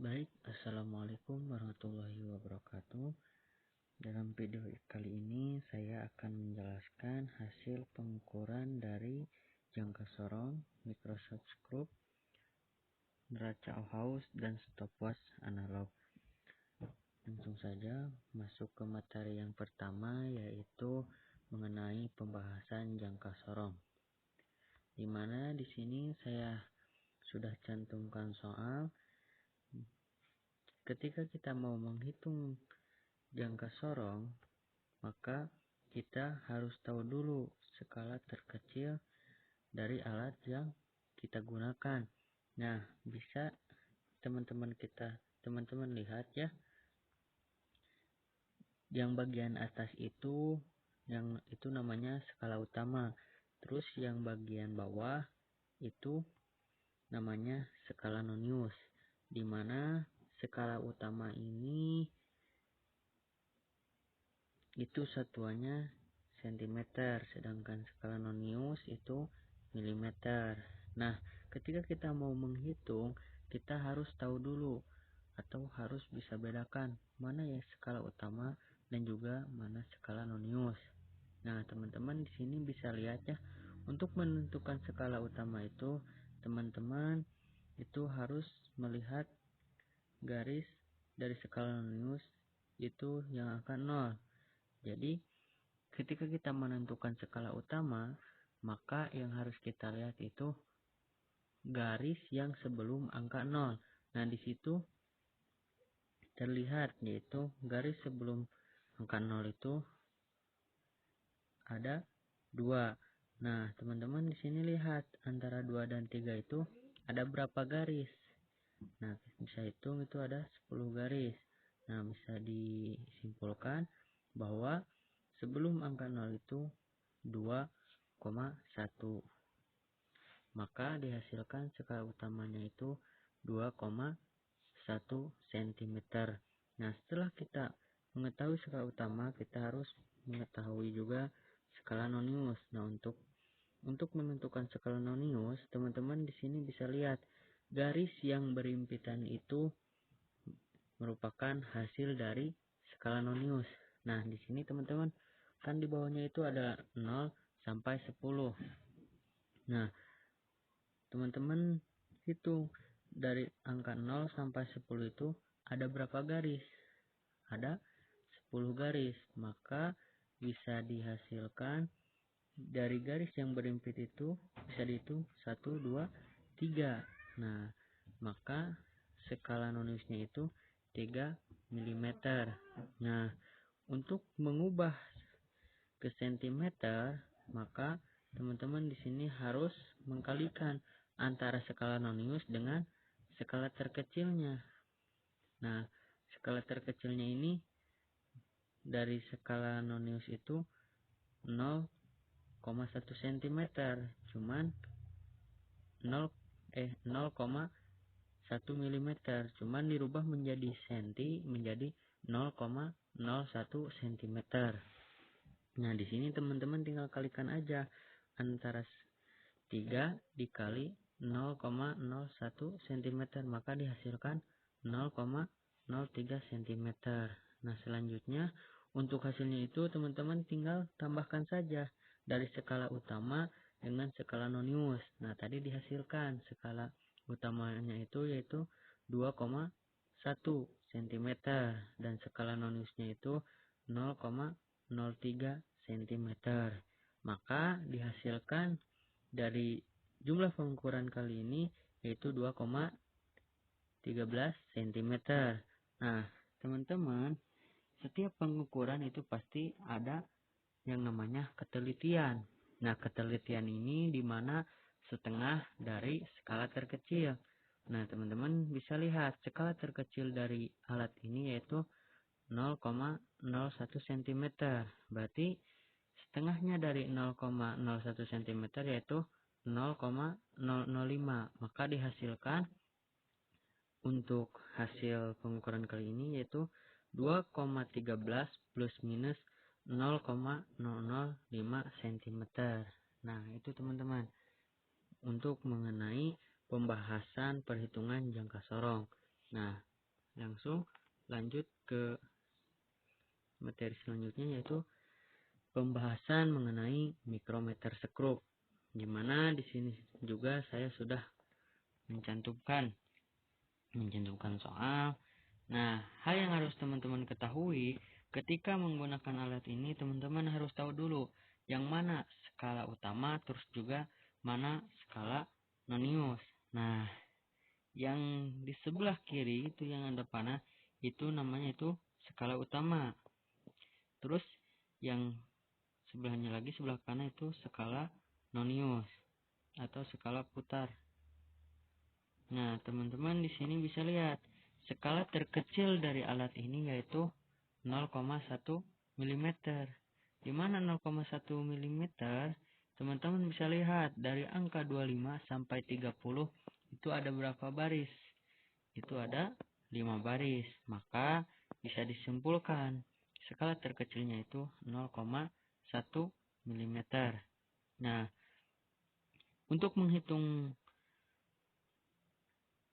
Baik, Assalamualaikum warahmatullahi wabarakatuh. Dalam video kali ini saya akan menjelaskan hasil pengukuran dari jangka sorong, Microsoft Scrub, neraca Auhaus, dan stopwatch analog. Langsung saja masuk ke materi yang pertama, yaitu mengenai pembahasan jangka sorong. Di mana di sini saya sudah cantumkan soal. Ketika kita mau menghitung jangka sorong, maka kita harus tahu dulu skala terkecil dari alat yang kita gunakan. Nah, bisa teman-teman lihat ya, yang bagian atas itu namanya skala utama. Terus yang bagian bawah itu namanya skala nonius, di mana skala utama ini itu satuannya cm, sedangkan skala nonius itu mm. Nah, ketika kita mau menghitung, kita harus tahu dulu atau harus bisa bedakan mana ya skala utama dan juga mana skala nonius. Nah, teman-teman di sini bisa lihat ya, untuk menentukan skala utama itu, teman-teman itu harus melihat garis dari skala nonius itu yang angka 0. Jadi, ketika kita menentukan skala utama, maka yang harus kita lihat itu garis yang sebelum angka 0. Nah, di situ terlihat, yaitu garis sebelum angka 0 itu ada 2. Nah, teman-teman di sini lihat antara 2 dan 3 itu ada berapa garis. Nah, bisa hitung itu ada 10 garis. Nah, bisa disimpulkan bahwa sebelum angka 0 itu 2,1. Maka dihasilkan skala utamanya itu 2,1 cm. Nah, setelah kita mengetahui skala utama, kita harus mengetahui juga skala nonius. Nah, untuk menentukan skala nonius, teman-teman di sini bisa lihat garis yang berimpitan itu merupakan hasil dari skala nonius. Nah, di sini teman-teman kan di bawahnya itu ada 0 sampai 10. Nah, teman-teman hitung dari angka 0 sampai 10 itu ada berapa garis? Ada 10 garis. Maka bisa dihasilkan dari garis yang berimpit itu bisa dihitung 1, 2, 3. Nah, maka skala noniusnya itu 3 mm. Nah, untuk mengubah ke cm, maka teman-teman di sini harus mengkalikan antara skala nonius dengan skala terkecilnya. Nah, skala terkecilnya ini dari skala nonius itu 0,1 cm, cuman 0,1 mm, cuman dirubah menjadi senti menjadi 0,01 cm. Nah, di sini teman-teman tinggal kalikan aja antara 3 dikali 0,01 cm, maka dihasilkan 0,03 cm. Nah, selanjutnya untuk hasilnya itu teman-teman tinggal tambahkan saja dari skala utama dengan skala nonius. Nah, tadi dihasilkan skala utamanya itu yaitu 2,1 cm dan skala noniusnya itu 0,03 cm. Maka dihasilkan dari jumlah pengukuran kali ini yaitu 2,13 cm. Nah, teman-teman, setiap pengukuran itu pasti ada yang namanya ketelitian. Nah, ketelitian ini dimana setengah dari skala terkecil. Nah, teman-teman bisa lihat skala terkecil dari alat ini yaitu 0,01 cm. Berarti setengahnya dari 0,01 cm yaitu 0,005. Maka dihasilkan untuk hasil pengukuran kali ini yaitu 2,13 plus minus 0,005 cm. Nah, itu teman-teman untuk mengenai pembahasan perhitungan jangka sorong. Nah, langsung lanjut ke materi selanjutnya, yaitu pembahasan mengenai mikrometer sekrup. Di mana di sini juga saya sudah mencantumkan soal. Nah, hal yang harus teman-teman ketahui ketika menggunakan alat ini, teman-teman harus tahu dulu yang mana skala utama, terus juga mana skala nonius. Nah, yang di sebelah kiri itu yang ada panah itu namanya itu skala utama. Terus yang sebelahnya lagi, sebelah kanan itu skala nonius atau skala putar. Nah, teman-teman di sini bisa lihat skala terkecil dari alat ini yaitu 0,1 mm. Di mana 0,1 mm? Teman-teman bisa lihat dari angka 25 sampai 30 itu ada berapa baris? Itu ada 5 baris. Maka bisa disimpulkan skala terkecilnya itu 0,1 mm. Nah, untuk menghitung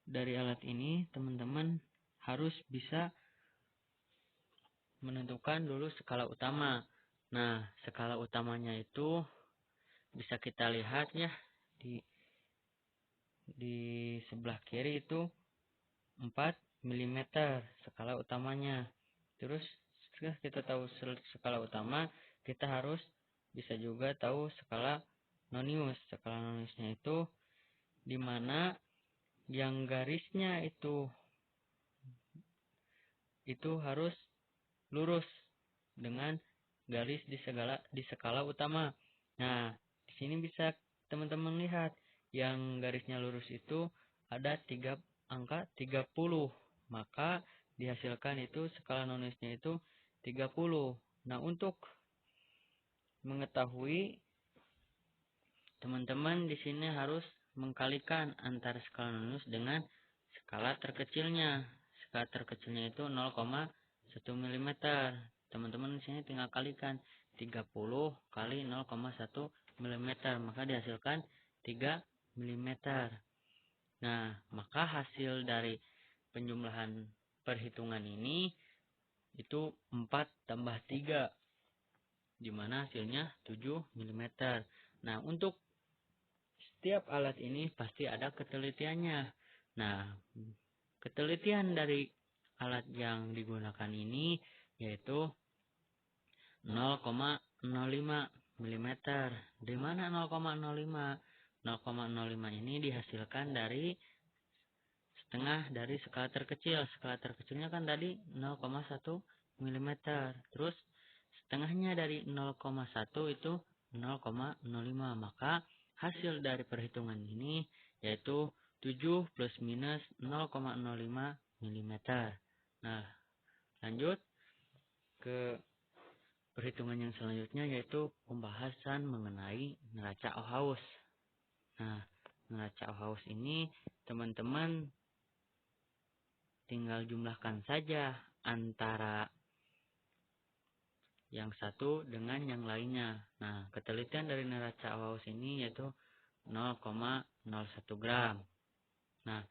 dari alat ini, teman-teman harus bisa menentukan dulu skala utama. Nah, skala utamanya itu bisa kita lihat ya di sebelah kiri itu 4 mm skala utamanya. Terus setelah kita tahu skala utama, kita harus bisa juga tahu skala nonius. Skala noniusnya itu di mana yang garisnya itu harus lurus dengan garis di skala utama. Nah, di sini bisa teman-teman lihat yang garisnya lurus itu ada angka 30. Maka dihasilkan itu skala noniusnya itu 30. Nah, untuk mengetahui, teman-teman di sini harus mengkalikan antara skala nonius dengan skala terkecilnya. Skala terkecilnya itu 0,1 mm. Teman-teman di sini tinggal kalikan 30 kali 0,1 mm, maka dihasilkan 3 mm. Nah, maka hasil dari penjumlahan perhitungan ini itu 4 tambah 3, di mana hasilnya 7 mm. Nah, untuk setiap alat ini pasti ada ketelitiannya. Nah, ketelitian dari alat yang digunakan ini yaitu 0,05 mm. Di mana 0,05? 0,05 ini dihasilkan dari setengah dari skala terkecil. Skala terkecilnya kan tadi 0,1 mm. Terus setengahnya dari 0,1 itu 0,05. Maka hasil dari perhitungan ini yaitu 7 plus minus 0,05 mm. Nah, lanjut ke perhitungan yang selanjutnya yaitu pembahasan mengenai neraca Ohaus. Nah, neraca Ohaus ini teman-teman tinggal jumlahkan saja antara yang satu dengan yang lainnya. Nah, ketelitian dari neraca Ohaus ini yaitu 0,01 gram. Nah,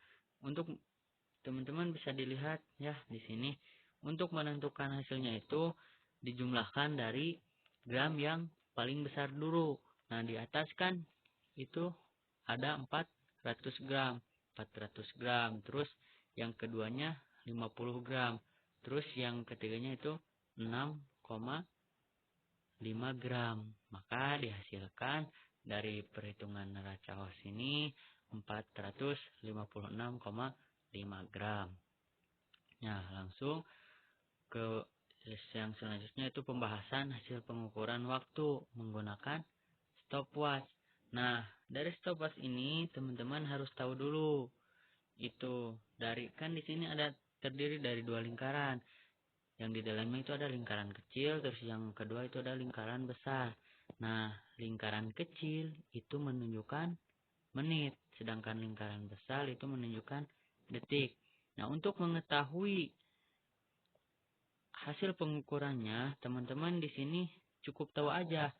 untuk teman-teman bisa dilihat ya di sini, untuk menentukan hasilnya itu dijumlahkan dari gram yang paling besar dulu. Nah, di atas kan itu ada 400 gram. 400 gram. Terus yang keduanya 50 gram. Terus yang ketiganya itu 6,5 gram. Maka dihasilkan dari perhitungan neraca Ohaus ini 456,5 gram. Nah, langsung ke yang selanjutnya itu pembahasan hasil pengukuran waktu menggunakan stopwatch. Nah, dari stopwatch ini teman-teman harus tahu dulu itu dari kan di sini ada terdiri dari 2 lingkaran. Yang di dalamnya itu ada lingkaran kecil, terus yang kedua itu ada lingkaran besar. Nah, lingkaran kecil itu menunjukkan menit, sedangkan lingkaran besar itu menunjukkan detik. Nah, untuk mengetahui hasil pengukurannya, teman-teman di sini cukup tahu aja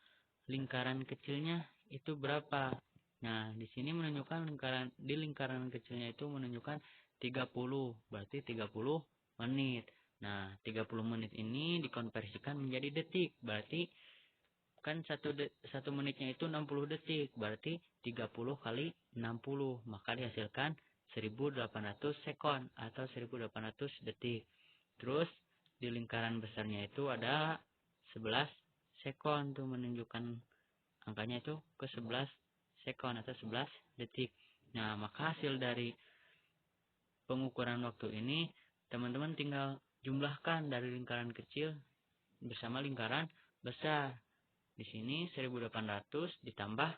lingkaran kecilnya itu berapa. Nah, di sini menunjukkan lingkaran kecilnya itu menunjukkan 30, berarti 30 menit. Nah, 30 menit ini dikonversikan menjadi detik. Berarti kan satu menitnya itu 60 detik. Berarti 30 kali 60. Maka dihasilkan 1800 sekon atau 1800 detik. Terus di lingkaran besarnya itu ada 11 sekon tuh menunjukkan angkanya itu ke 11 sekon atau 11 detik. Nah, maka hasil dari pengukuran waktu ini teman-teman tinggal jumlahkan dari lingkaran kecil bersama lingkaran besar. Di sini 1800 ditambah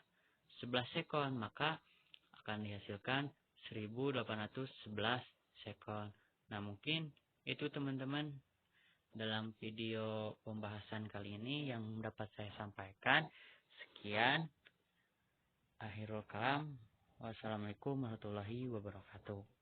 11 sekon, maka akan dihasilkan 1811 sekon. Nah, mungkin itu teman-teman dalam video pembahasan kali ini yang dapat saya sampaikan. Sekian, akhirul kalam. Wassalamualaikum warahmatullahi wabarakatuh.